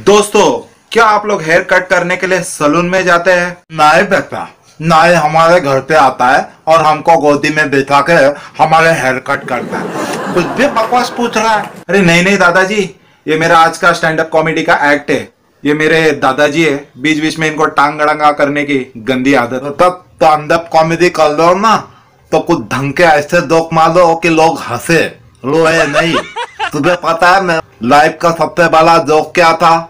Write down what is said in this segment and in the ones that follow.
दोस्तों, क्या आप लोग हेयर कट करने के लिए सलून में जाते हैं? नहीं बेटा, नहीं हमारे घर पे आता है और हमको गोदी में बिठा के हमारे हेयर कट करता है। कुछ भी बकवास पूछ रहा है। अरे नहीं नहीं दादाजी, ये मेरा आज का स्टैंड अप कॉमेडी का एक्ट है। ये मेरे दादाजी है, बीच बीच में इनको टांग गड़ंगा करने की गंदी आदत। तो तब स्टैंड अप कॉमेडी कर लो ना, तो कुछ ढंग के ऐसे जोक मारो कि लोग हंसे, रोए नहीं। तुझे पता है मैं लाइफ का सबसे बड़ा जोक क्या था?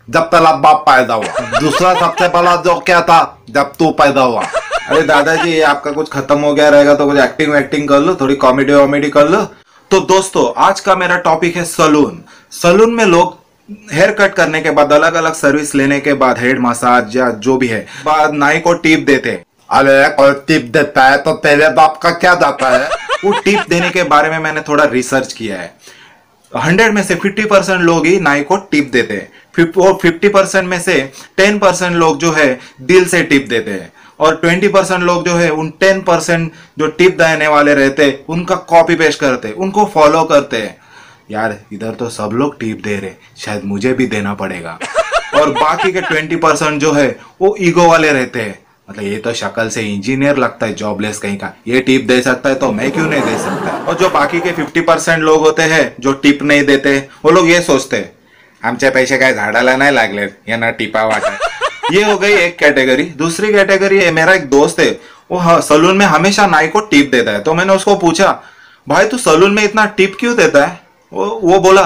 जब तेरा बाप पैदा हुआ। दूसरा सबसे बड़ा जोक क्या था? जब तू पैदा हुआ। अरे दादाजी, ये आपका कुछ खत्म हो गया रहेगा तो कुछ एक्टिंग वैक्टिंग कर लो, थोड़ी कॉमेडी वॉमेडी कर लो। तो दोस्तों, आज का मेरा टॉपिक है सलून। सलून में लोग हेयर कट करने के बाद, अलग अलग सर्विस लेने के बाद, हेड मसाज या जो भी है, बाद नाई को टिप देते हैं। अरे कोई टिप देता है तो तेरे बाप का क्या जाता है? वो टिप देने के बारे में मैंने थोड़ा रिसर्च किया है। 100 में से 50% लोग ही नाई को टिप देते हैं, और 50% में से 10% लोग जो है दिल से टिप देते हैं, और 20% लोग जो है उन 10% जो टिप देने वाले रहते हैं उनका कॉपी पेस्ट करते हैं, उनको फॉलो करते हैं। यार, इधर तो सब लोग टिप दे रहे, शायद मुझे भी देना पड़ेगा। और बाकी के 20% जो है वो ईगो वाले रहते हैं। मतलब ये तो शक्ल से इंजीनियर लगता है, जॉबलेस कहीं का, ये टिप दे सकता है तो मैं क्यों नहीं दे सकता। और जो बाकी के 50% लोग होते हैं जो टिप नहीं देते, वो लोग ये सोचते हैं आमचे पैसे काय झाडाला नाही लागले, यांना टिपा वाटा। ये हो गई एक कैटेगरी। दूसरी कैटेगरी है, मेरा एक दोस्त है, वो सलून में हमेशा नाई को टिप देता है। तो मैंने उसको पूछा, भाई तू सलून में इतना टिप क्यों देता है? वो बोला,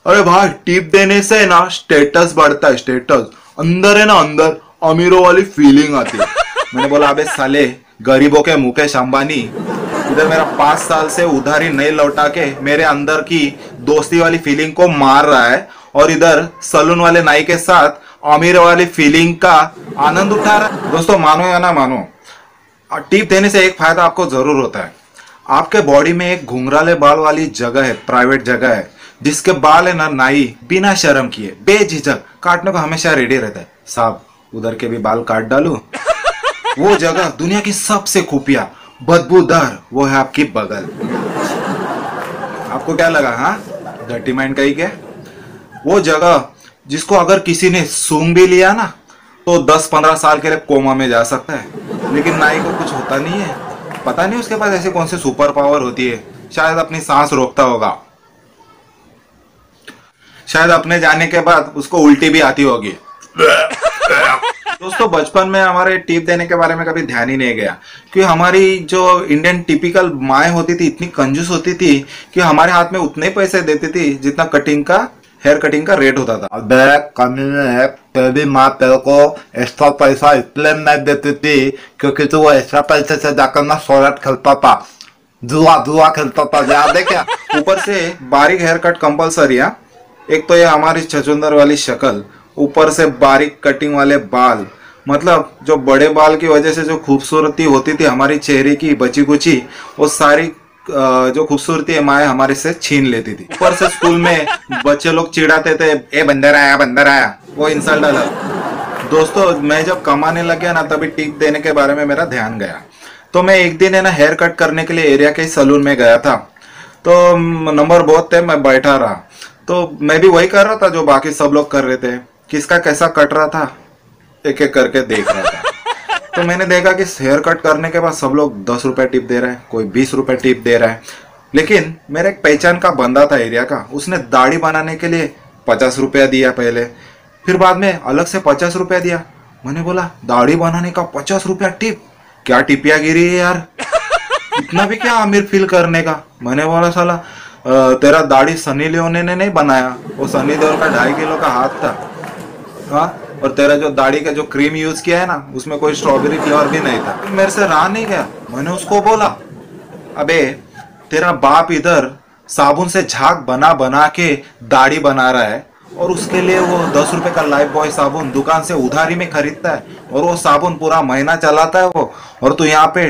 अरे भाई टिप देने से ना स्टेटस बढ़ता है, स्टेटस अंदर है ना, अंदर अमीरों वाली फीलिंग आती है। मैंने बोला, अबे साले, गरीबों के मुकेश अंबानी इधर मेरा 5 साल से उधारी नहीं लौटा के मेरे अंदर की दोस्ती वाली फीलिंग को मार रहा है, और इधर सलून वाले नाई के साथ अमीर वाली फीलिंग का आनंद उठा रहा है। दोस्तों, मानो या ना मानो, टिप देने से एक फायदा आपको जरूर होता है। आपके बॉडी में एक घुंघराले बाल वाली जगह है, प्राइवेट जगह है, जिसके बाल है ना, नाई बिना शर्म किए बेझिझक काटने को हमेशा रेडी रहता है। साहब, उधर के भी बाल काट डालू। वो जगह दुनिया की सबसे खुफिया, बदबूदार, वो है आपकी बगल। आपको क्या लगा? हाँ, डर्टी माइंड कही क्या? वो जगह जिसको अगर किसी ने सूंघ भी लिया ना तो 10-15 साल के लिए कोमा में जा सकता है। लेकिन नाई को कुछ होता नहीं है। पता नहीं उसके पास ऐसे कौन से सुपर पावर होती है। शायद अपनी सांस रोकता होगा, शायद अपने जाने के बाद उसको उल्टी भी आती होगी। दोस्तों, बचपन में हमारे टिप देने के बारे में कभी ध्यान ही नहीं गया, क्योंकि हमारी जो इंडियन टिपिकल माएँ होती थी इतनी कंजूस होती थी कि हमारे हाथ में उतने पैसे देती थी जितना हेयर कटिंग का रेट होता था। अबे कमीने, तेरी माँ तेरे को एक्स्ट्रा पैसा इसलिए नहीं देती थी क्योंकि तू एक्स्ट्रा पैसे से जाकर ना सोलट खेलता था, जुआ खेलता था, याद है क्या? ऊपर से बारीक हेयर कट कंपलसरी है। एक तो ये हमारी छछूंदर वाली शक्ल, ऊपर से बारीक कटिंग वाले बाल। मतलब जो बड़े बाल की वजह से जो खूबसूरती होती थी हमारी चेहरे की बची कुची, वो सारी जो खूबसूरती है माए हमारे से छीन लेती थी। ऊपर से स्कूल में बच्चे लोग चिढ़ाते थे, ए बंदर आया, वो इंसल्ट अलग। दोस्तों, मैं जब कमाने लग गया ना, तभी टिप देने के बारे में मेरा ध्यान गया। तो मैं एक दिन है ना हेयर कट करने के लिए एरिया के सलून में गया था। तो नंबर बहुत थे, मैं बैठा रहा। तो मैं भी वही कर रहा था जो बाकी सब लोग कर रहे थे। किसका कैसा कट रहा था एक एक करके देख रहा था। तो मैंने देखा कि हेयर कट करने के बाद सब लोग 10 रुपए टिप दे रहे हैं, कोई 20 रुपए टिप दे रहा है। लेकिन मेरा एक पहचान का बंदा था एरिया का, उसने दाढ़ी बनाने के लिए 50 रुपया दिया पहले, फिर बाद में अलग से 50 रुपया दिया। मैंने बोला, दाढ़ी बनाने का 50 रुपया टिप? क्या टिपिया गिरी है यार, इतना भी क्या अमीर फील करने का। मैंने बोला, साला तेरा दाढ़ी सनी लियोने ने नहीं बनाया, वो सनी देओल का 2.5 किलो का हाथ था। हाँ, और तेरा जो दाढ़ी का जो क्रीम यूज किया है ना, उसमें कोई स्ट्रॉबेरी फ्लेवर भी नहीं था। मेरे से रहा नहीं गया। मैंने उसको बोला, अबे तेरा बाप इधर साबुन से झाग बना बना के दाढ़ी बना रहा है, और उसके लिए वो 10 रुपए का लाइफ बॉय साबुन दुकान से उधारी में खरीदता है, और वो साबुन पूरा महीना चलाता है वो, और तू यहाँ पे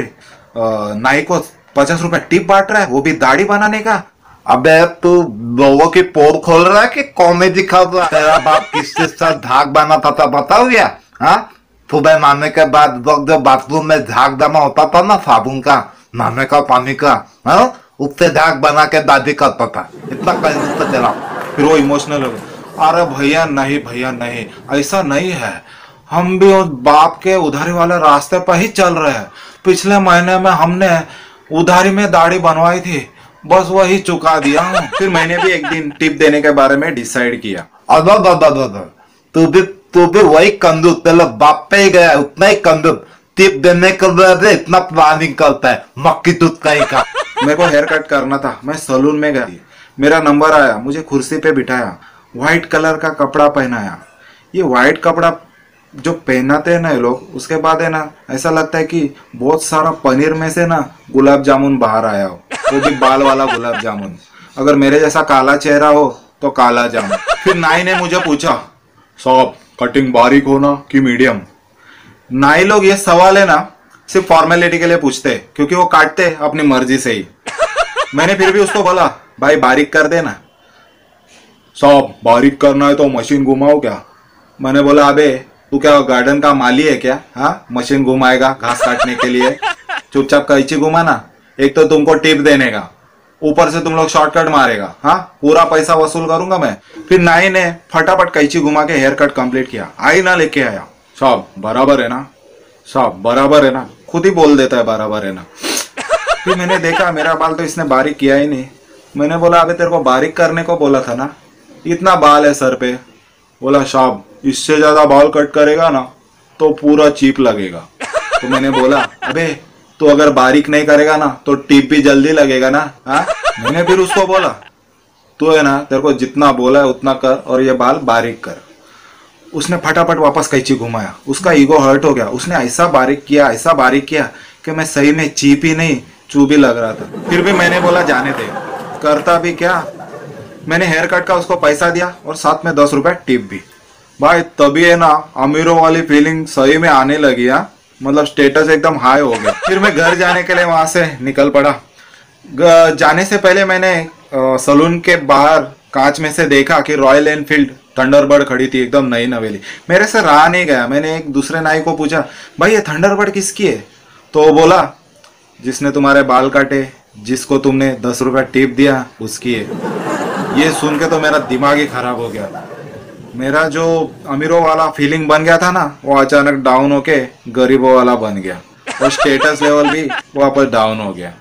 नाई को 50 रुपए टिप बांट रहा है, वो भी दाढ़ी बनाने का। अबे तू लोगों की पोल खोल रहा है कि कॉमेडी कर रहा है? तेरा बाप किस चीज से झाग बनाता था बताओ क्या? हाँ, सुबह नहाने के बाद जो बाथरूम में झाग जमा होता था ना, साबुन का, नहाने का पानी का, हाँ, उससे झाग बना के दादी करता था। इतना कंजूस था तेरा। फिर वो इमोशनल हो गया, अरे भैया नहीं, ऐसा नहीं है। हम भी उस बाप के उधारी वाले रास्ते पर ही चल रहे हैं। पिछले महीने में हमने उधारी में दाढ़ी बनवाई थी, बस वही चुका दिया हूँ। फिर मैंने भी एक दिन टिप देने के बारे में डिसाइड किया। अदर तू भी वही कंजूस, पहले बाप पे ही गया, उतना ही कंजूस। टिप देने के लिए इतना प्लानिंग करता है, मक्की दूध कहीं का। मेरे को हेयर कट करना था, मैं सलून में गया, मेरा नंबर आया, मुझे कुर्सी पे बिठाया, व्हाइट कलर का कपड़ा पहनाया। ये व्हाइट कपड़ा जो पहनाते हैं ना ये लोग, उसके बाद है ना ऐसा लगता है कि बहुत सारा पनीर में से ना गुलाब जामुन बाहर आया हो, वो भी बाल वाला गुलाब जामुन। अगर मेरे जैसा काला चेहरा हो तो काला जामुन। फिर नाई ने मुझे पूछा, साहब कटिंग बारीक हो ना कि मीडियम? नाई लोग ये सवाल है ना सिर्फ फॉर्मेलिटी के लिए पूछते, क्योंकि वो काटते अपनी मर्जी से ही। मैंने फिर भी उसको बोला, भाई बारीक कर देना। साहब बारीक करना है तो मशीन घुमाओ क्या? मैंने बोला, अबे तू क्या गार्डन का माली है क्या? हाँ, मशीन घुमाएगा घास काटने के लिए? चुपचाप कैंची घुमाना। एक तो तुमको टिप देने का, ऊपर से तुम लोग शॉर्टकट मारेगा। हाँ, पूरा पैसा वसूल करूंगा मैं। फिर नाई ने फटाफट कैंची घुमा के हेयर कट कंप्लीट किया, आईना लेके आया। साहब बराबर है ना? साहब बराबर है ना? खुद ही बोल देता है बराबर है ना। फिर मैंने देखा मेरा बाल तो इसने बारीक किया ही नहीं। मैंने बोला, अबे तेरे को बारीक करने को बोला था ना, इतना बाल है सर पे। बोला, साहब इससे ज्यादा बाल कट करेगा ना तो पूरा चीप लगेगा। तो मैंने बोला, अबे तो अगर बारीक नहीं करेगा ना तो टिप भी जल्दी लगेगा ना। हाँ, मैंने फिर उसको बोला, तू है ना, तेरे को जितना बोला है उतना कर और ये बाल बारीक कर। उसने फटाफट वापस कैंची घुमाया, उसका ईगो हर्ट हो गया। उसने ऐसा बारीक किया कि मैं सही में चीप ही नहीं चू भी लग रहा था। फिर भी मैंने बोला, जाने दे, करता भी क्या। मैंने हेयर कट का उसको पैसा दिया और साथ में 10 रुपए टिप भी। भाई तभी है ना अमीरों वाली फीलिंग सही में आने लगी। हाँ, मतलब स्टेटस एकदम हाई हो गया। फिर मैं घर जाने के लिए वहां से निकल पड़ा। जाने से पहले मैंने सलून के बाहर कांच में से देखा कि रॉयल एनफील्ड थंडरबर्ड खड़ी थी, एकदम नई नवेली। मेरे से रहा नहीं गया, मैंने एक दूसरे नाई को पूछा, भाई ये थंडरबर्ड किसकी है? तो वो बोला, जिसने तुम्हारे बाल काटे, जिसको तुमने 10 रुपया टिप दिया, उसकी है। ये सुन के तो मेरा दिमाग ही खराब हो गया। मेरा जो अमीरों वाला फीलिंग बन गया था ना, वो अचानक डाउन होके गरीबों वाला बन गया और स्टेटस लेवल भी वापस डाउन हो गया।